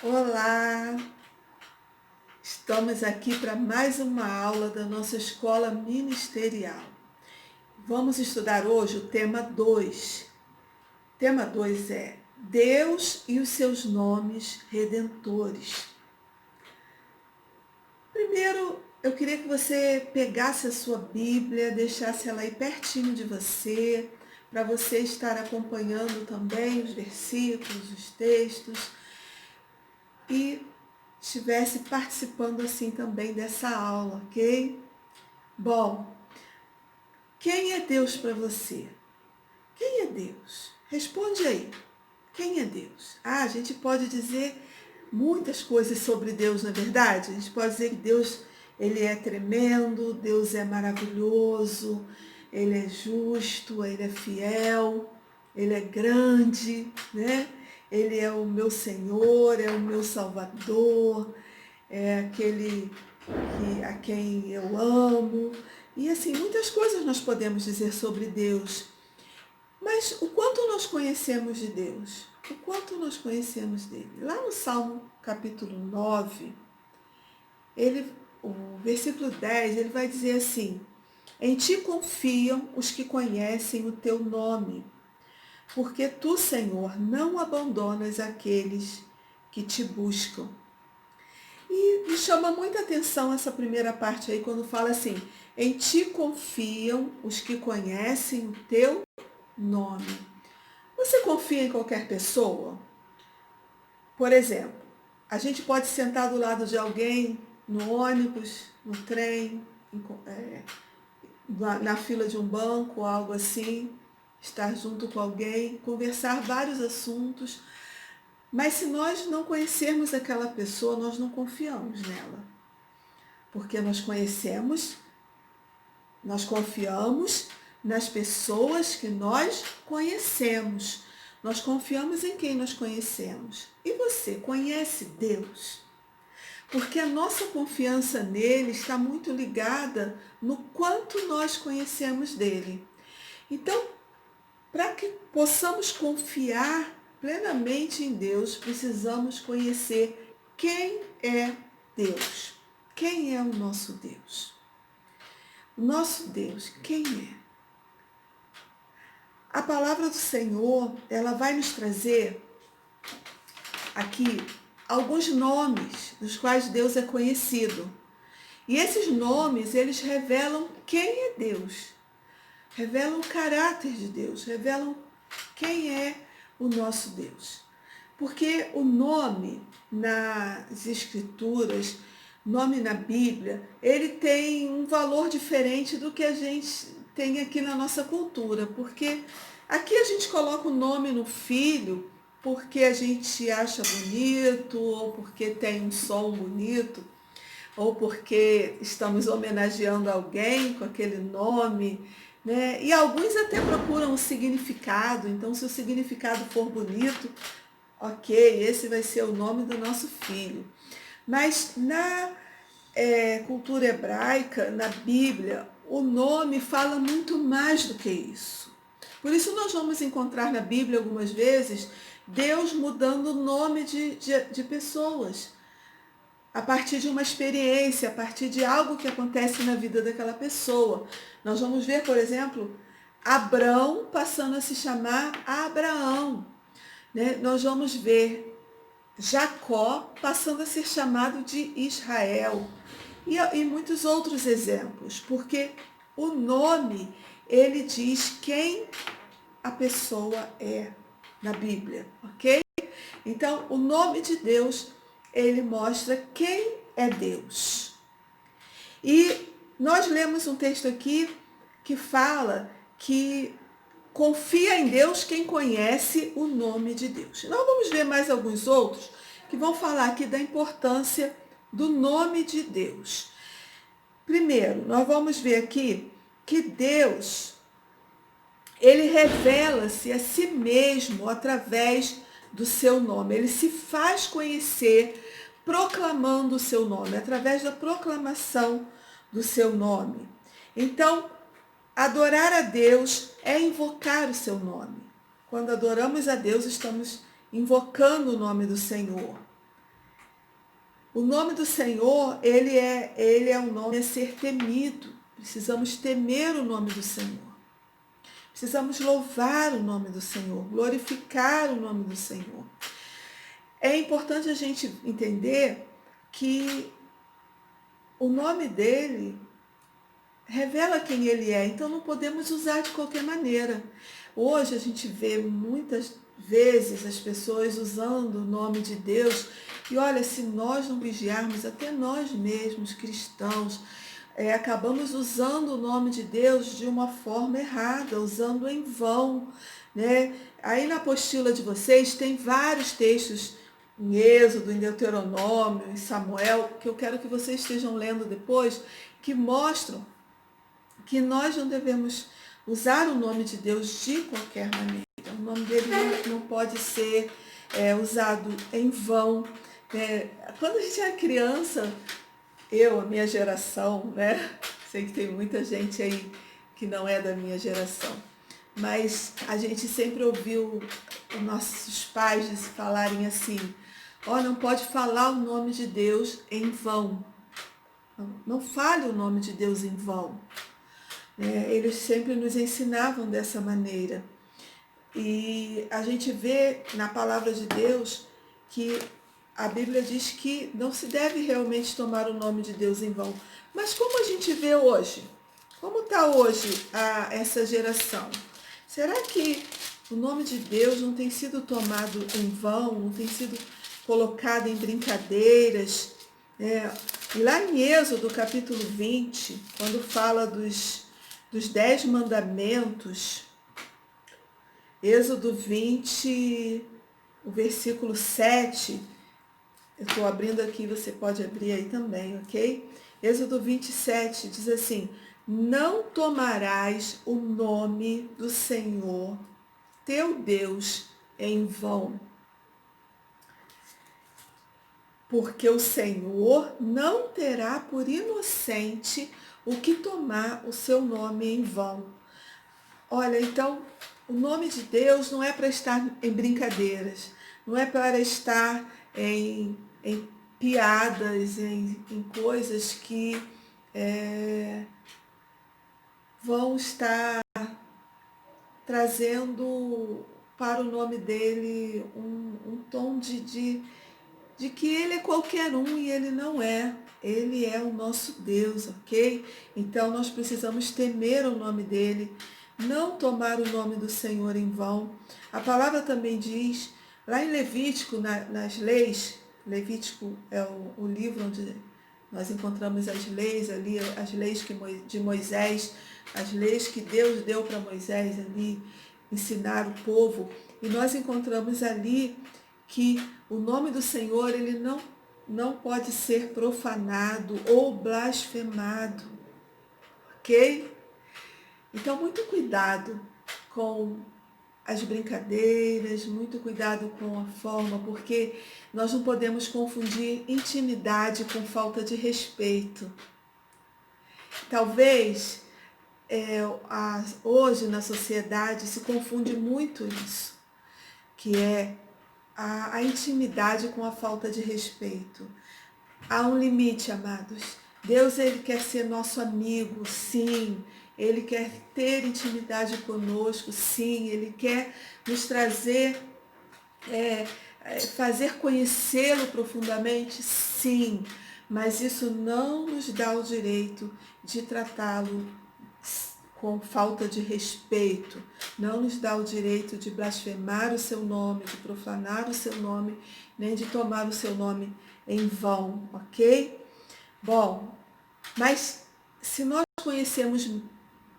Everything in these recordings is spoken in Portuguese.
Olá! Estamos aqui para mais uma aula da nossa escola ministerial. Vamos estudar hoje o tema 2. O tema 2 é Deus e os seus nomes redentores. Primeiro, eu queria que você pegasse a sua Bíblia, deixasse ela aí pertinho de você, para você estar acompanhando também os versículos, os textos e estivesse participando assim também dessa aula, ok? Bom, quem é Deus para você? Quem é Deus? Responde aí. Quem é Deus? A gente pode dizer muitas coisas sobre Deus, na verdade. A gente pode dizer que Deus, ele é tremendo, Deus é maravilhoso, ele é justo, ele é fiel, ele é grande, né? Ele é o meu Senhor, é o meu Salvador, é aquele a quem eu amo. E assim, muitas coisas nós podemos dizer sobre Deus. Mas o quanto nós conhecemos de Deus? O quanto nós conhecemos dele? Lá no Salmo capítulo 9, o versículo 10, ele vai dizer assim: em ti confiam os que conhecem o teu nome, porque tu, Senhor, não abandonas aqueles que te buscam. E me chama muita atenção essa primeira parte aí, quando fala assim, em ti confiam os que conhecem o teu nome. Você confia em qualquer pessoa? Por exemplo, a gente pode sentar do lado de alguém no ônibus, no trem, na fila de um banco, algo assim, estar junto com alguém, conversar vários assuntos, mas se nós não conhecermos aquela pessoa, nós não confiamos nela. Porque nós confiamos nas pessoas que nós conhecemos. Nós confiamos em quem nós conhecemos. E você conhece Deus? Porque a nossa confiança nele está muito ligada no quanto nós conhecemos dele. Então, para que possamos confiar plenamente em Deus, precisamos conhecer quem é Deus. Quem é o nosso Deus? O nosso Deus, quem é? A palavra do Senhor, ela vai nos trazer aqui alguns nomes dos quais Deus é conhecido. E esses nomes, eles revelam quem é Deus. Revelam o caráter de Deus, revelam quem é o nosso Deus. Porque o nome nas Escrituras, nome na Bíblia, ele tem um valor diferente do que a gente tem aqui na nossa cultura. Porque aqui a gente coloca o nome no filho porque a gente acha bonito, ou porque tem um som bonito, ou porque estamos homenageando alguém com aquele nome, né? E alguns até procuram um significado, então se o significado for bonito, ok, esse vai ser o nome do nosso filho. Mas na cultura hebraica, na Bíblia, o nome fala muito mais do que isso. Por isso nós vamos encontrar na Bíblia algumas vezes Deus mudando o nome de pessoas a partir de uma experiência, a partir de algo que acontece na vida daquela pessoa. Nós vamos ver, por exemplo, Abrão passando a se chamar Abraão. Né? Nós vamos ver Jacó passando a ser chamado de Israel. E muitos outros exemplos, porque o nome, ele diz quem a pessoa é na Bíblia, ok? Então, o nome de Deus, ele mostra quem é Deus. E nós lemos um texto aqui que fala que confia em Deus quem conhece o nome de Deus. Nós vamos ver mais alguns outros que vão falar aqui da importância do nome de Deus. Primeiro, nós vamos ver aqui que Deus, ele revela-se a si mesmo através do seu nome. Ele se faz conhecer proclamando o seu nome, através da proclamação do seu nome. Então, adorar a Deus é invocar o seu nome. Quando adoramos a Deus, estamos invocando o nome do Senhor. O nome do Senhor, ele é um nome a ser temido. Precisamos temer o nome do Senhor. Precisamos louvar o nome do Senhor, glorificar o nome do Senhor. É importante a gente entender que o nome dele revela quem ele é, então não podemos usar de qualquer maneira. Hoje a gente vê muitas vezes as pessoas usando o nome de Deus, e olha, se nós não vigiarmos, até nós mesmos, cristãos, acabamos usando o nome de Deus de uma forma errada, usando em vão, né? Aí na apostila de vocês tem vários textos em Êxodo, em Deuteronômio, em Samuel, que eu quero que vocês estejam lendo depois, que mostram que nós não devemos usar o nome de Deus de qualquer maneira. O nome dele não pode ser usado em vão. Quando a gente era criança, a minha geração, né? Sei que tem muita gente aí que não é da minha geração, mas a gente sempre ouviu os nossos pais falarem assim: não pode falar o nome de Deus em vão. Não fale o nome de Deus em vão. Eles sempre nos ensinavam dessa maneira. E a gente vê na palavra de Deus que a Bíblia diz que não se deve realmente tomar o nome de Deus em vão. Mas como a gente vê hoje? Como está hoje essa geração? Será que o nome de Deus não tem sido tomado em vão, não tem sido colocado em brincadeiras? E lá em Êxodo, capítulo 20, quando fala dos 10 mandamentos, Êxodo 20, o versículo 7, eu estou abrindo aqui, você pode abrir aí também, ok? Êxodo 27 diz assim: não tomarás o nome do Senhor, teu Deus, em vão, porque o Senhor não terá por inocente o que tomar o seu nome em vão. Olha, então, o nome de Deus não é para estar em brincadeiras, não é para estar em piadas, em coisas que vão estar trazendo para o nome dele um tom de que ele é qualquer um, e ele não é. Ele é o nosso Deus, ok? Então nós precisamos temer o nome dele, não tomar o nome do Senhor em vão. A palavra também diz, lá em Levítico, nas leis, Levítico é o livro onde nós encontramos as leis ali, as leis de Moisés, as leis que Deus deu para Moisés ali, ensinar o povo. E nós encontramos ali que o nome do Senhor, ele não pode ser profanado ou blasfemado, ok? Então, muito cuidado com as brincadeiras, muito cuidado com a forma, porque nós não podemos confundir intimidade com falta de respeito. Talvez hoje na sociedade se confunde muito isso, que é a intimidade com a falta de respeito. Há um limite, amados. Deus, ele quer ser nosso amigo, sim. Ele quer ter intimidade conosco, sim. Ele quer nos trazer, fazer conhecê-lo profundamente, sim. Mas isso não nos dá o direito de tratá-lo com falta de respeito, não nos dá o direito de blasfemar o seu nome, de profanar o seu nome, nem de tomar o seu nome em vão, ok? Bom, mas se nós conhecemos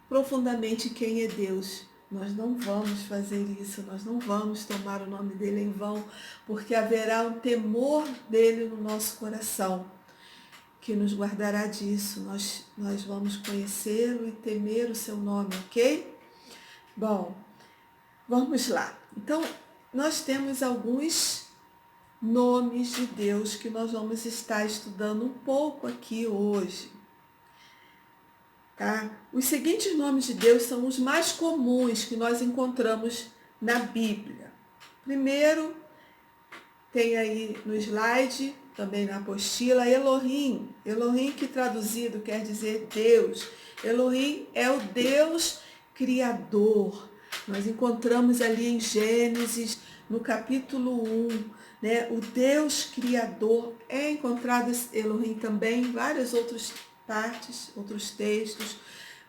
profundamente quem é Deus, nós não vamos fazer isso, nós não vamos tomar o nome dele em vão, porque haverá um temor dele no nosso coração, que nos guardará disso. Nós vamos conhecê-lo e temer o seu nome, ok? Bom, vamos lá. Então, nós temos alguns nomes de Deus que nós vamos estar estudando um pouco aqui hoje. Tá? Os seguintes nomes de Deus são os mais comuns que nós encontramos na Bíblia. Primeiro, tem aí no slide, também na apostila, Elohim. Elohim, que traduzido quer dizer Deus. Elohim é o Deus criador. Nós encontramos ali em Gênesis, no capítulo 1, né? O Deus criador. É encontrado Elohim também em várias outras partes, outros textos,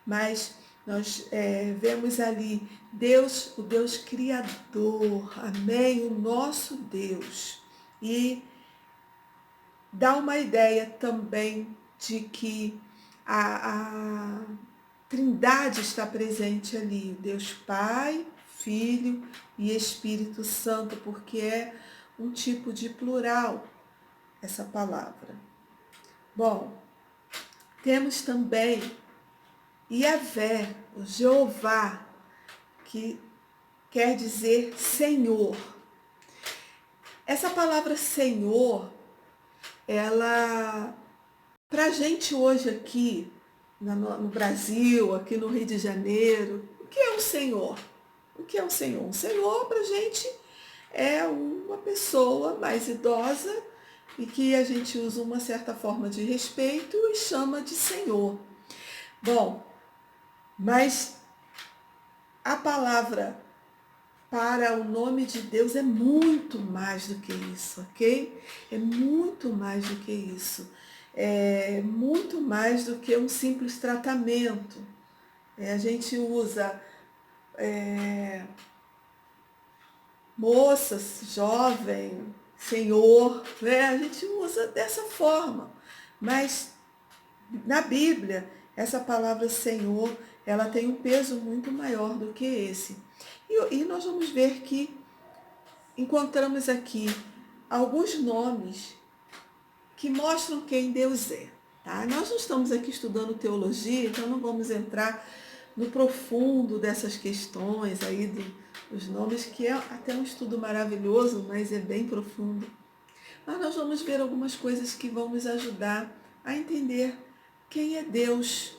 mas nós vemos ali Deus, o Deus criador, amém? O nosso Deus. E dá uma ideia também de que a Trindade está presente ali, Deus Pai, Filho e Espírito Santo, porque é um tipo de plural essa palavra. Bom, temos também Yahvé, o Jeová, que quer dizer Senhor. Essa palavra Senhor, ela, para a gente hoje aqui, no Brasil, aqui no Rio de Janeiro, o que é um Senhor? O que é um Senhor? Um Senhor para a gente é uma pessoa mais idosa e que a gente usa uma certa forma de respeito e chama de Senhor. Bom, mas a palavra para o nome de Deus é muito mais do que isso, ok? É muito mais do que isso. É muito mais do que um simples tratamento. A gente usa moças, jovem, senhor, né? A gente usa dessa forma. Mas na Bíblia, essa palavra Senhor, ela tem um peso muito maior do que esse. E nós vamos ver que encontramos aqui alguns nomes que mostram quem Deus é. Tá? Nós não estamos aqui estudando teologia, então não vamos entrar no profundo dessas questões aí dos nomes, que é até um estudo maravilhoso, mas é bem profundo. Mas nós vamos ver algumas coisas que vão nos ajudar a entender quem é Deus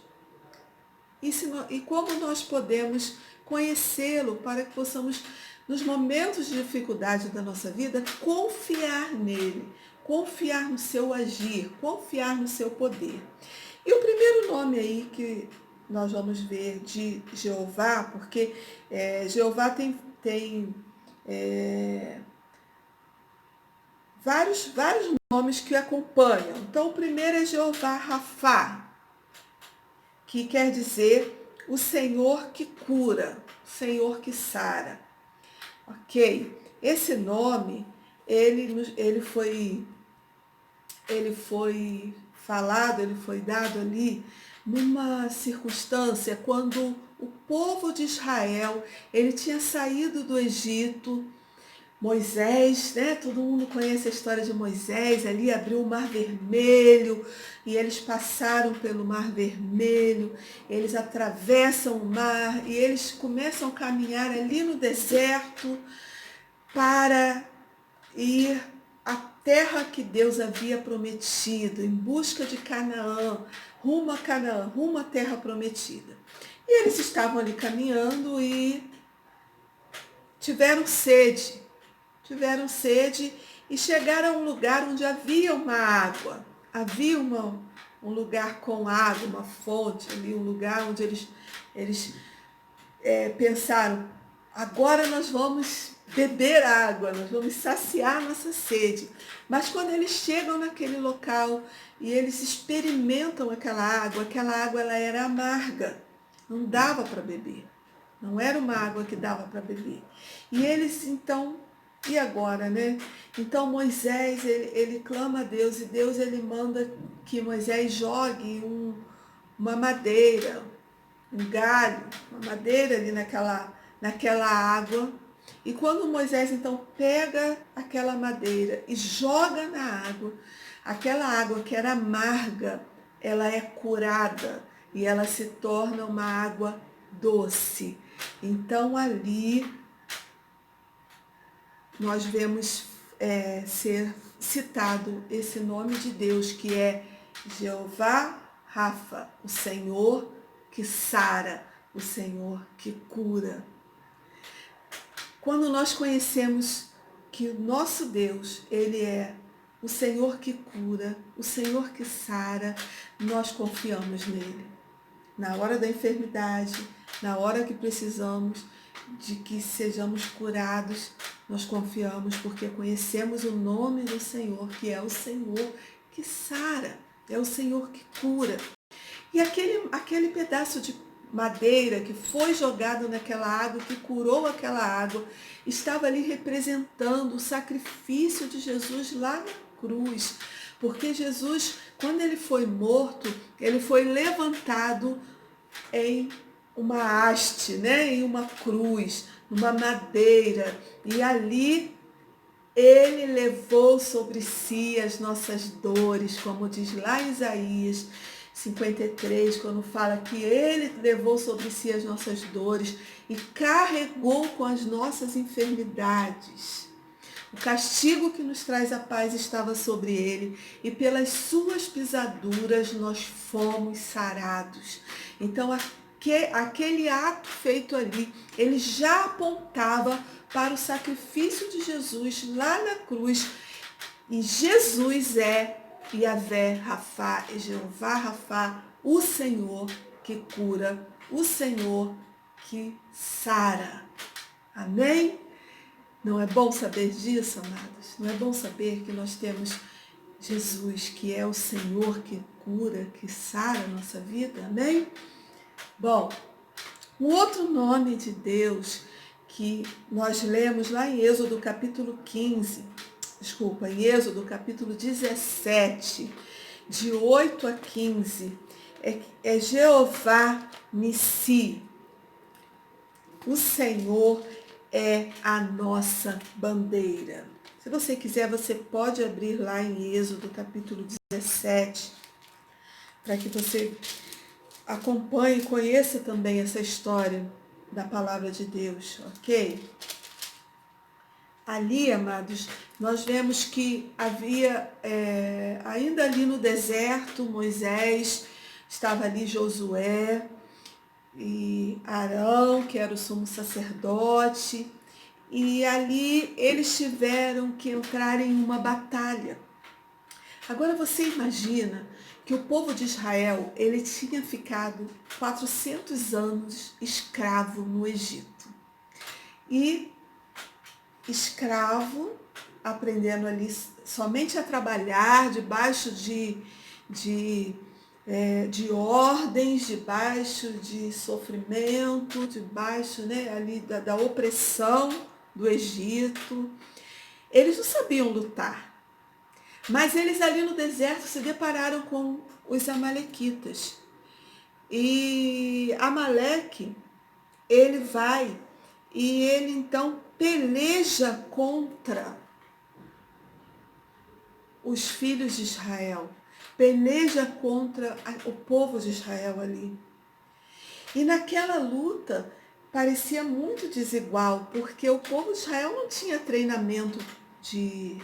e como nós podemos conhecê-lo para que possamos, nos momentos de dificuldade da nossa vida, confiar nele, confiar no seu agir, confiar no seu poder. E o primeiro nome aí que nós vamos ver de Jeová, porque Jeová tem vários nomes que acompanham. Então, o primeiro é Jeová Rafá, que quer dizer o Senhor que cura, o Senhor que sara. Ok? Esse nome, ele foi falado, ele foi dado ali numa circunstância quando o povo de Israel, ele tinha saído do Egito. Moisés, né? Todo mundo conhece a história de Moisés, ali abriu o Mar Vermelho e eles passaram pelo Mar Vermelho, eles atravessam o mar e eles começam a caminhar ali no deserto para ir à terra que Deus havia prometido, em busca de Canaã, rumo à terra prometida. E eles estavam ali caminhando e tiveram sede e chegaram a um lugar onde havia uma água. Havia um lugar com água, uma fonte ali, um lugar onde eles pensaram, agora nós vamos beber água, nós vamos saciar nossa sede. Mas quando eles chegam naquele local e eles experimentam aquela água ela era amarga, não dava para beber. Não era uma água que dava para beber. E eles então, e agora, né? Então Moisés, ele clama a Deus e Deus ele manda que Moisés jogue uma madeira, um galho, uma madeira ali naquela água. E quando Moisés então pega aquela madeira e joga na água, aquela água que era amarga, ela é curada e ela se torna uma água doce. Então ali nós vemos ser citado esse nome de Deus, que é Jeová Rafa, o Senhor que sara, o Senhor que cura. Quando nós conhecemos que o nosso Deus, ele é o Senhor que cura, o Senhor que sara, nós confiamos nele. Na hora da enfermidade, na hora que precisamos de que sejamos curados, nós confiamos porque conhecemos o nome do Senhor, que é o Senhor que sara, é o Senhor que cura. E aquele pedaço de madeira que foi jogado naquela água, que curou aquela água, estava ali representando o sacrifício de Jesus lá na cruz. Porque Jesus, quando ele foi morto, ele foi levantado em uma haste, né? Em uma cruz, numa madeira. E ali ele levou sobre si as nossas dores, como diz lá em Isaías 53, quando fala que ele levou sobre si as nossas dores e carregou com as nossas enfermidades. O castigo que nos traz a paz estava sobre ele, e pelas suas pisaduras nós fomos sarados. Então, aquele ato feito ali, ele já apontava para o sacrifício de Jesus lá na cruz. E Jesus é Yahvé Rafá, e Jeová Rafá, o Senhor que cura, o Senhor que sara. Amém? Não é bom saber disso, amados? Não é bom saber que nós temos Jesus, que é o Senhor que cura, que sara a nossa vida? Amém? Bom, um outro nome de Deus que nós lemos lá em Êxodo capítulo 15, em Êxodo capítulo 17, de 8 a 15, é Jeová Nissi. O Senhor é a nossa bandeira. Se você quiser, você pode abrir lá em Êxodo capítulo 17, para que você acompanhe e conheça também essa história da palavra de Deus, ok? Ali, amados, nós vemos que havia, ainda ali no deserto, Moisés, estava ali Josué e Arão, que era o sumo sacerdote, e ali eles tiveram que entrar em uma batalha. Agora você imagina que o povo de Israel, ele tinha ficado 400 anos escravo no Egito. E escravo, aprendendo ali somente a trabalhar debaixo de ordens, debaixo de sofrimento, debaixo, né, ali da opressão do Egito. Eles não sabiam lutar. Mas eles ali no deserto se depararam com os amalequitas. E Amaleque, ele vai e ele então peleja contra os filhos de Israel. Peleja contra o povo de Israel ali. E naquela luta parecia muito desigual, porque o povo de Israel não tinha treinamento de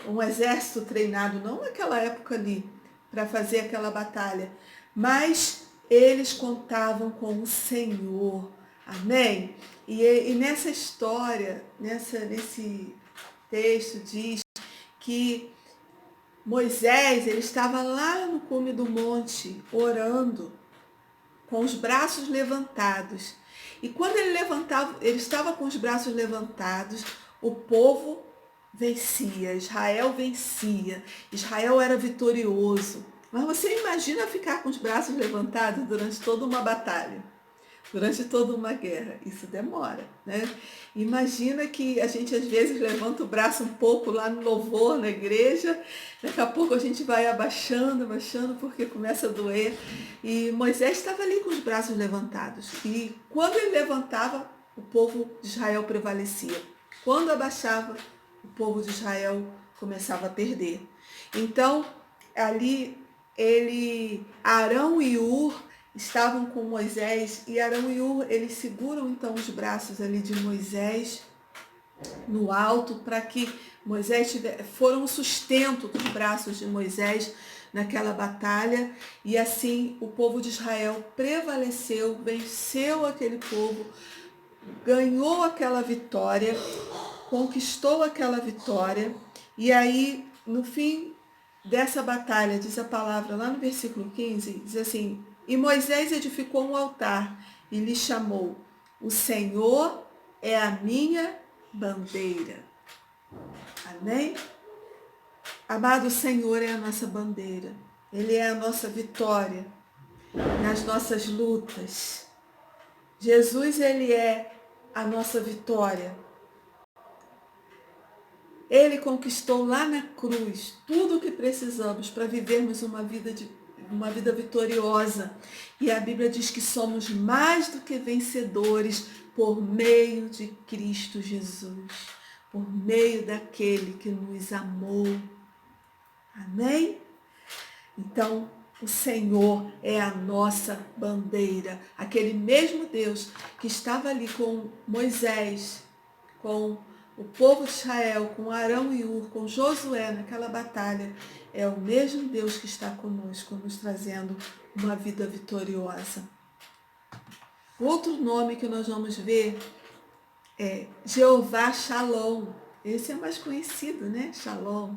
um exército treinado, não naquela época ali, para fazer aquela batalha, mas eles contavam com o Senhor, amém? E nessa história, nesse texto diz que Moisés, ele estava lá no cume do monte, orando, com os braços levantados, e quando ele estava com os braços levantados, o povo vencia, Israel vencia, Israel era vitorioso. Mas você imagina ficar com os braços levantados durante toda uma batalha, durante toda uma guerra. Isso demora, né? Imagina que a gente às vezes levanta o braço um pouco lá no louvor, na igreja, daqui a pouco a gente vai abaixando, porque começa a doer. E Moisés estava ali com os braços levantados. E quando ele levantava, o povo de Israel prevalecia. Quando abaixava, o povo de Israel começava a perder. Então, ali, Arão e Ur estavam com Moisés, e Arão e Ur, eles seguram então os braços ali de Moisés no alto, para que Moisés foram o sustento dos braços de Moisés naquela batalha, e assim o povo de Israel prevaleceu, venceu aquele povo, ganhou aquela vitória, conquistou aquela vitória. E aí no fim dessa batalha, diz a palavra lá no versículo 15, diz assim: e Moisés edificou um altar e lhe chamou: o Senhor é a minha bandeira. Amém? Amado, o Senhor é a nossa bandeira. Ele é a nossa vitória nas nossas lutas. Jesus, ele é a nossa vitória. Ele conquistou lá na cruz tudo o que precisamos para vivermos uma vida vitoriosa. E a Bíblia diz que somos mais do que vencedores por meio de Cristo Jesus, por meio daquele que nos amou. Amém? Então, o Senhor é a nossa bandeira. Aquele mesmo Deus que estava ali com Moisés, com o povo de Israel, com Arão e Ur, com Josué naquela batalha, é o mesmo Deus que está conosco, nos trazendo uma vida vitoriosa. Outro nome que nós vamos ver é Jeová Shalom. Esse é mais conhecido, né? Shalom.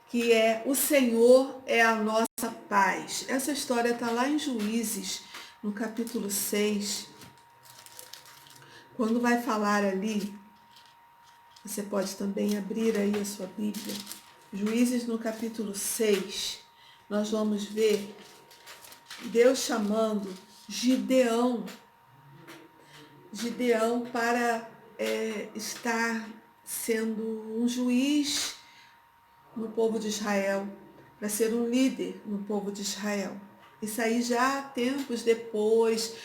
Que é o Senhor é a nossa paz. Essa história está lá em Juízes, no capítulo 6. Quando vai falar ali, você pode também abrir aí a sua Bíblia. Juízes no capítulo 6, nós vamos ver Deus chamando Gideão para estar sendo um juiz no povo de Israel, para ser um líder no povo de Israel. Isso aí já tempos depois,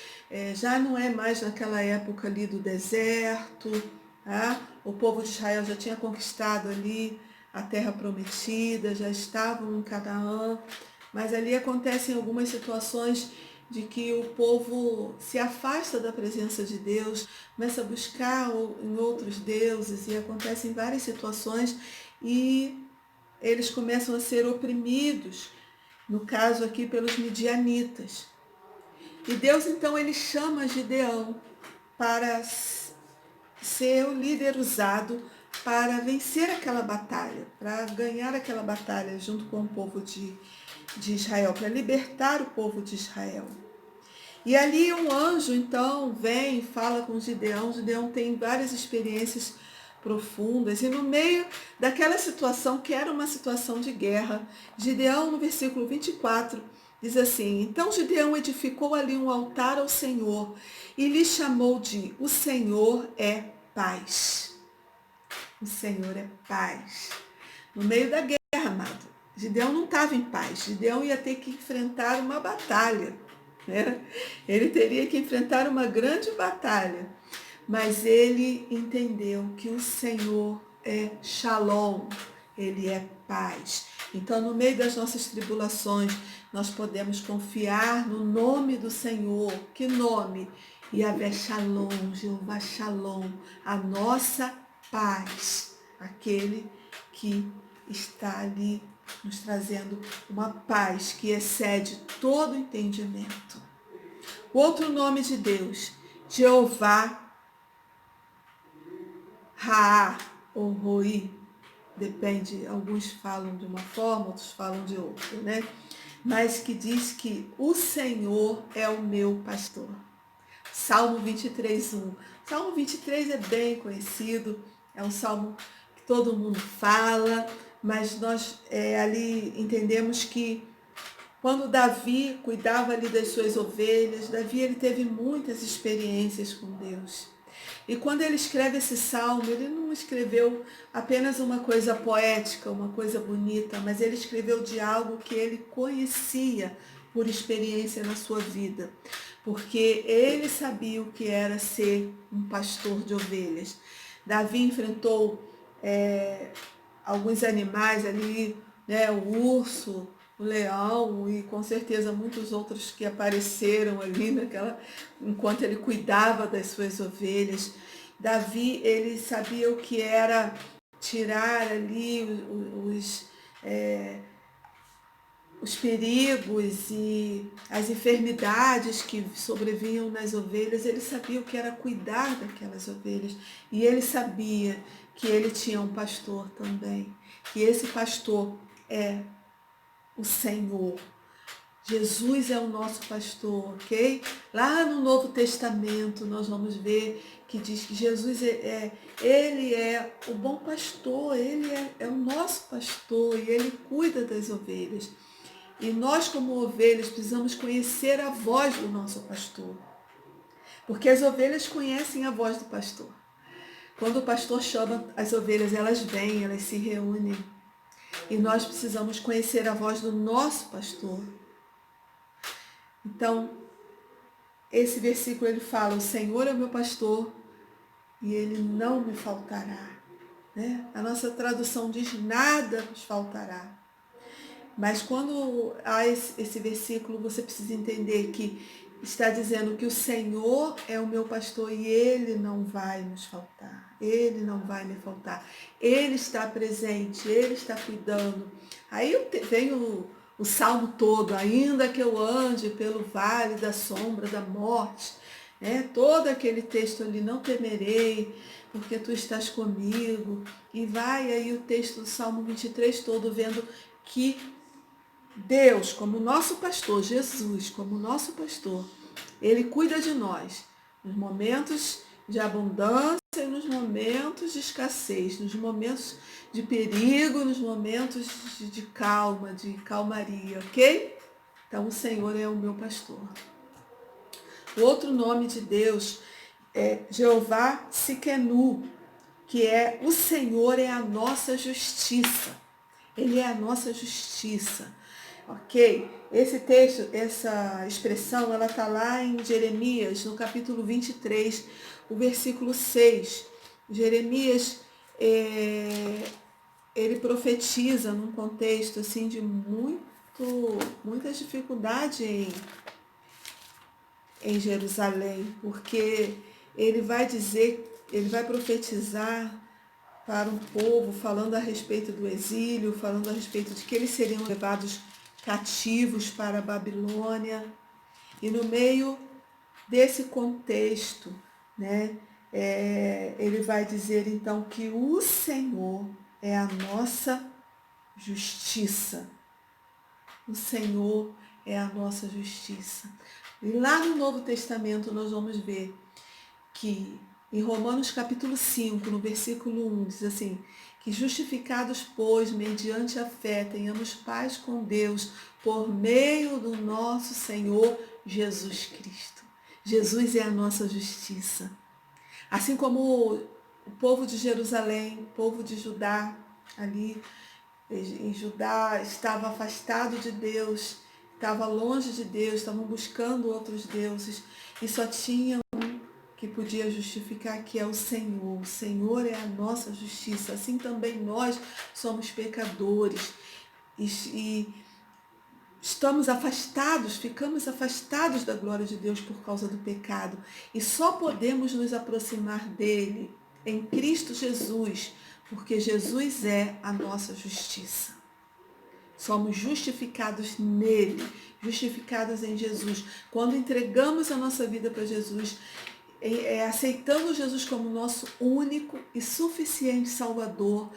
já não é mais naquela época ali do deserto, tá? O povo de Israel já tinha conquistado ali a terra prometida, já estavam em Canaã, mas ali acontecem algumas situações de que o povo se afasta da presença de Deus, começa a buscar em outros deuses, e acontecem várias situações e eles começam a ser oprimidos, no caso aqui pelos midianitas. E Deus então ele chama Gideão para ser o líder usado para vencer aquela batalha, para ganhar aquela batalha junto com o povo de Israel, para libertar o povo de Israel. E ali um anjo então vem e fala com Gideão. Gideão tem várias experiências profundas, e no meio daquela situação, que era uma situação de guerra, Gideão, no versículo 24, diz assim: então Gideão edificou ali um altar ao Senhor e lhe chamou de o Senhor é paz. O Senhor é paz. No meio da guerra, amado, Gideão não estava em paz. Gideão ia ter que enfrentar uma batalha, né? Ele teria que enfrentar uma grande batalha. Mas ele entendeu que o Senhor é Shalom, ele é paz. Então, no meio das nossas tribulações, nós podemos confiar no nome do Senhor. Que nome? Yahvé Shalom, Jeová Shalom, a nossa paz. Aquele que está ali nos trazendo uma paz que excede todo entendimento. O outro nome de Deus, Jeová Raá ou Roi, depende, alguns falam de uma forma, outros falam de outra, né? Mas que diz que o Senhor é o meu pastor. Salmo 23:1. Salmo 23 é bem conhecido, é um salmo que todo mundo fala, mas nós ali entendemos que quando Davi cuidava ali das suas ovelhas, Davi ele teve muitas experiências com Deus. E quando ele escreve esse salmo, ele não escreveu apenas uma coisa poética, uma coisa bonita, mas ele escreveu de algo que ele conhecia por experiência na sua vida. Porque ele sabia o que era ser um pastor de ovelhas. Davi enfrentou alguns animais ali, né, o urso, o leão e com certeza muitos outros que apareceram ali enquanto ele cuidava das suas ovelhas. Davi, ele sabia o que era tirar ali os perigos e as enfermidades que sobrevinham nas ovelhas. Ele sabia o que era cuidar daquelas ovelhas e ele sabia que ele tinha um pastor também, que esse pastor é o Senhor. Jesus é o nosso pastor, ok? Lá no Novo Testamento nós vamos ver que diz que Jesus ele é o bom pastor, ele é o nosso pastor e ele cuida das ovelhas. E nós, como ovelhas, precisamos conhecer a voz do nosso pastor, porque as ovelhas conhecem a voz do pastor. Quando o pastor chama as ovelhas, elas vêm, elas se reúnem. E nós precisamos conhecer a voz do nosso pastor. Então, esse versículo ele fala: o Senhor é o meu pastor e ele não me faltará. Né? A nossa tradução diz: nada nos faltará. Mas quando há esse versículo, você precisa entender que está dizendo que o Senhor é o meu pastor e ele não vai nos faltar. Ele não vai me faltar. Ele está presente, ele está cuidando. Aí vem o salmo todo: ainda que eu ande pelo vale da sombra da morte, né? Todo aquele texto ali: não temerei, porque tu estás comigo. E vai aí o texto do Salmo 23 todo, vendo que Deus, como nosso pastor, Jesus, como nosso pastor, ele cuida de nós nos momentos de abundância e nos momentos de escassez, nos momentos de perigo, nos momentos de calma, de calmaria, ok? Então, o Senhor é o meu pastor. O outro nome de Deus é Jeová Siquenu, que é o Senhor é a nossa justiça. Ele é a nossa justiça. Ok? Esse texto, essa expressão, ela está lá em Jeremias, no capítulo 23, o versículo 6. Jeremias, ele profetiza num contexto assim de muita dificuldade em Jerusalém, porque ele vai dizer, ele vai profetizar para um povo, falando a respeito do exílio, falando a respeito de que eles seriam levados cativos para a Babilônia. E no meio desse contexto, né, ele vai dizer então que o Senhor é a nossa justiça. O Senhor é a nossa justiça. E lá no Novo Testamento nós vamos ver que em Romanos capítulo 5, no versículo 1, diz assim: que justificados, pois, mediante a fé, tenhamos paz com Deus por meio do nosso Senhor Jesus Cristo. Jesus é a nossa justiça. Assim como o povo de Jerusalém, o povo de Judá, ali em Judá, estava afastado de Deus, estava longe de Deus, estavam buscando outros deuses e só tinha que podia justificar, que é o Senhor. O Senhor é a nossa justiça. Assim também nós somos pecadores e estamos afastados, ficamos afastados da glória de Deus por causa do pecado. E só podemos nos aproximar dele em Cristo Jesus, porque Jesus é a nossa justiça. Somos justificados nele, justificados em Jesus. Quando entregamos a nossa vida para Jesus, aceitando Jesus como nosso único e suficiente Salvador,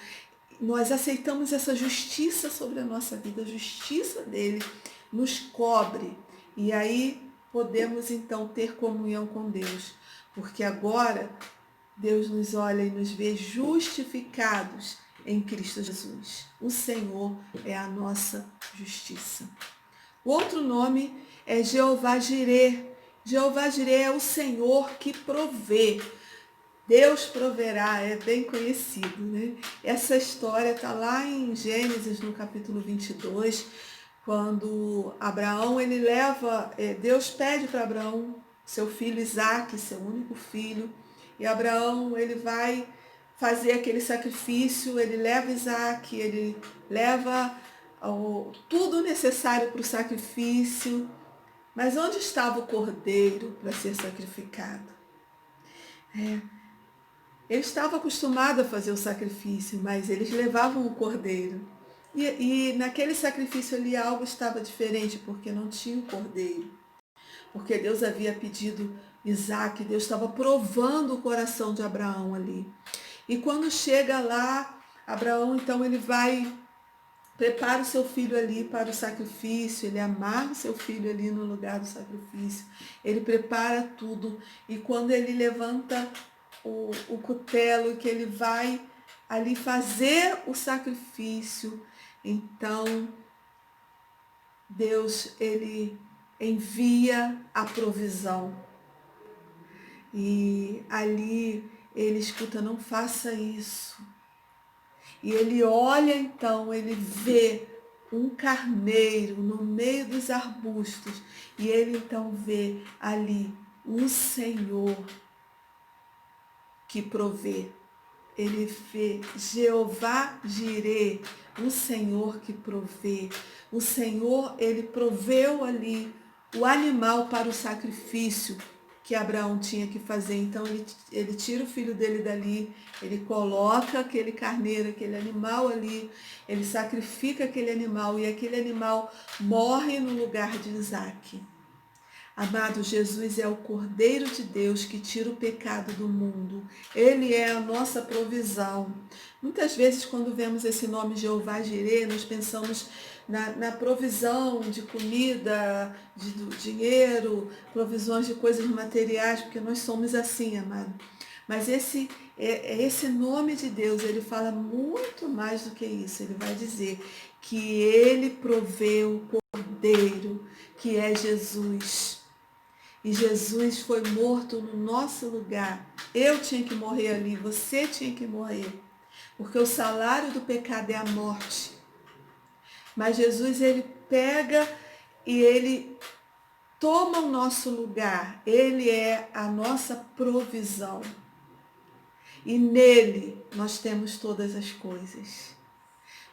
nós aceitamos essa justiça sobre a nossa vida, a justiça dele nos cobre. E aí podemos então ter comunhão com Deus, porque agora Deus nos olha e nos vê justificados em Cristo Jesus. O Senhor é a nossa justiça. O outro nome é Jeová Jireh. Jeová Jireh é o Senhor que provê. Deus proverá, é bem conhecido, né? Essa história está lá em Gênesis, no capítulo 22, quando Abraão, Deus pede para Abraão seu filho Isaque, seu único filho, e Abraão, ele vai fazer aquele sacrifício, ele leva Isaque, ele leva tudo necessário para o sacrifício, mas onde estava o cordeiro para ser sacrificado? Ele estava acostumado a fazer o sacrifício, mas eles levavam o cordeiro. E naquele sacrifício ali algo estava diferente, porque não tinha o cordeiro. Porque Deus havia pedido Isaque, Deus estava provando o coração de Abraão ali. E quando chega lá, Abraão, então, ele vai, prepara o seu filho ali para o sacrifício, ele amarra o seu filho ali no lugar do sacrifício, ele prepara tudo, e quando ele levanta o cutelo, que ele vai ali fazer o sacrifício, então Deus, ele envia a provisão. E ali ele escuta, não faça isso. E ele olha então, ele vê um carneiro no meio dos arbustos. E ele então vê ali um Senhor que provê. Ele vê Jeová Jirê, um Senhor que provê. O Senhor, ele proveu ali o animal para o sacrifício que Abraão tinha que fazer. Então ele tira o filho dele dali, ele coloca aquele carneiro, aquele animal ali, ele sacrifica aquele animal e aquele animal morre no lugar de Isaque. Amado, Jesus é o Cordeiro de Deus que tira o pecado do mundo. Ele é a nossa provisão. Muitas vezes, quando vemos esse nome Jeová Jirê, nós pensamos na provisão de comida, de dinheiro, provisões de coisas materiais, porque nós somos assim, amado. Mas esse nome de Deus, ele fala muito mais do que isso. Ele vai dizer que ele provê o Cordeiro, que é Jesus. E Jesus foi morto no nosso lugar. Eu tinha que morrer ali, você tinha que morrer. Porque o salário do pecado é a morte. Mas Jesus, ele pega e ele toma o nosso lugar. Ele é a nossa provisão. E nele nós temos todas as coisas.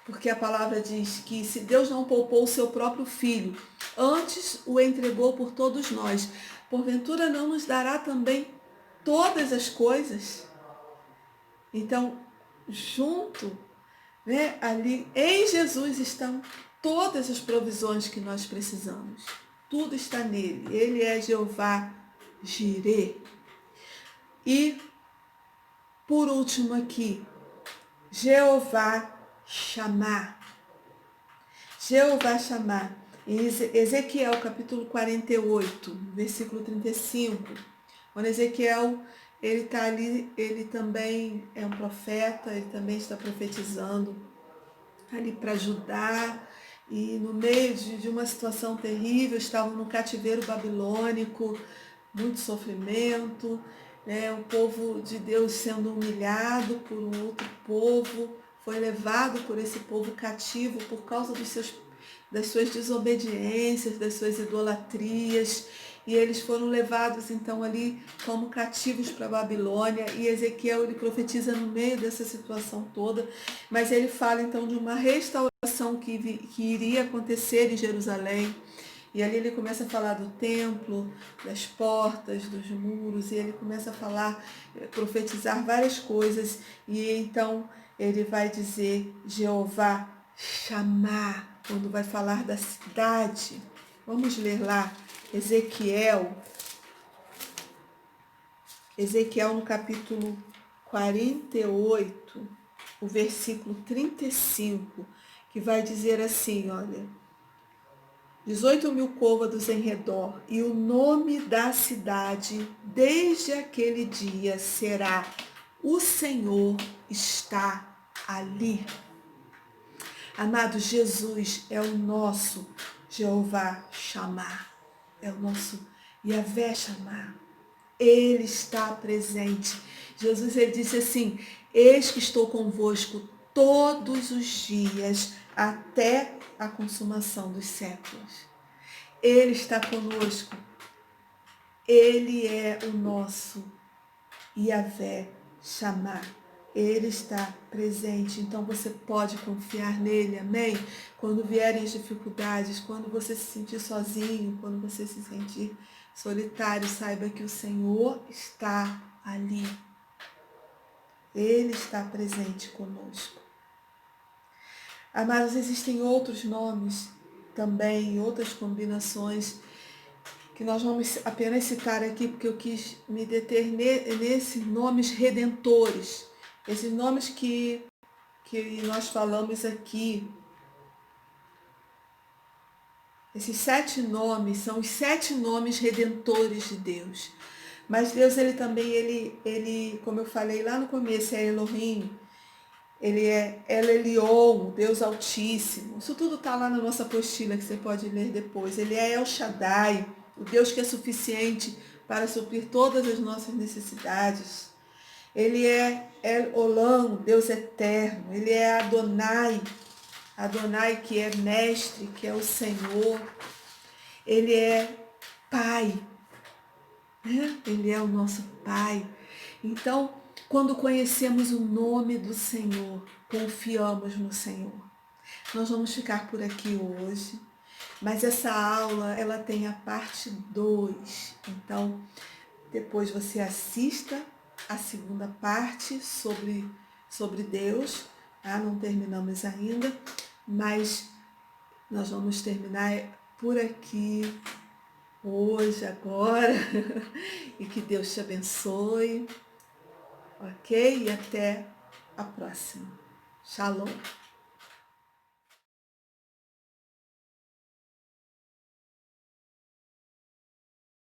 Porque a palavra diz que se Deus não poupou o seu próprio filho, antes o entregou por todos nós, porventura não nos dará também todas as coisas? Então, junto, né, ali em Jesus estão todas as provisões que nós precisamos. Tudo está nele. Ele é Jeová Jirê. E, por último aqui, Jeová Chamar. Jeová Chamar. Em Ezequiel capítulo 48, versículo 35, quando Ezequiel, ele está ali, ele também é um profeta, ele também está profetizando ali para ajudar, e no meio de uma situação terrível, estavam no cativeiro babilônico, muito sofrimento, né? O povo de Deus sendo humilhado por um outro povo, foi levado por esse povo cativo por causa das suas desobediências, das suas idolatrias, e eles foram levados então ali como cativos para a Babilônia, e Ezequiel, ele profetiza no meio dessa situação toda, mas ele fala então de uma restauração que iria acontecer em Jerusalém. E ali ele começa a falar do templo, das portas, dos muros, e ele começa a falar, profetizar várias coisas, e então ele vai dizer Jeová Chamar, quando vai falar da cidade. Vamos ler lá, Ezequiel no capítulo 48, o versículo 35, que vai dizer assim, olha: 18.000 côvados em redor, e o nome da cidade desde aquele dia será: o Senhor está ali. Amado, Jesus é o nosso Jeová Chamar, é o nosso Yahvé Chamar. Ele está presente. Jesus, ele disse assim: eis que estou convosco todos os dias até a consumação dos séculos. Ele está conosco. Ele é o nosso Yahvé Chamar. Ele está presente, então você pode confiar nele, amém? Quando vierem as dificuldades, quando você se sentir sozinho, quando você se sentir solitário, saiba que o Senhor está ali. Ele está presente conosco. Amados, existem outros nomes também, outras combinações, que nós vamos apenas citar aqui, porque eu quis me deter nesses nomes redentores. Esses nomes que nós falamos aqui, esses 7 nomes são os 7 nomes redentores de Deus. Mas Deus, ele também, ele, como eu falei lá no começo, é Elohim, ele é El Elyon, Deus Altíssimo. Isso tudo está lá na nossa apostila, que você pode ler depois. Ele é El Shaddai, o Deus que é suficiente para suprir todas as nossas necessidades. Ele é El Olam, Deus eterno. Ele é Adonai, Adonai que é mestre, que é o Senhor. Ele é Pai, né? Ele é o nosso Pai. Então, quando conhecemos o nome do Senhor, confiamos no Senhor. Nós vamos ficar por aqui hoje, mas essa aula, ela tem a parte 2. Então, depois você assista a segunda parte sobre Deus. Tá? Não terminamos ainda, mas nós vamos terminar por aqui hoje, agora. E que Deus te abençoe. Ok? E até a próxima. Shalom.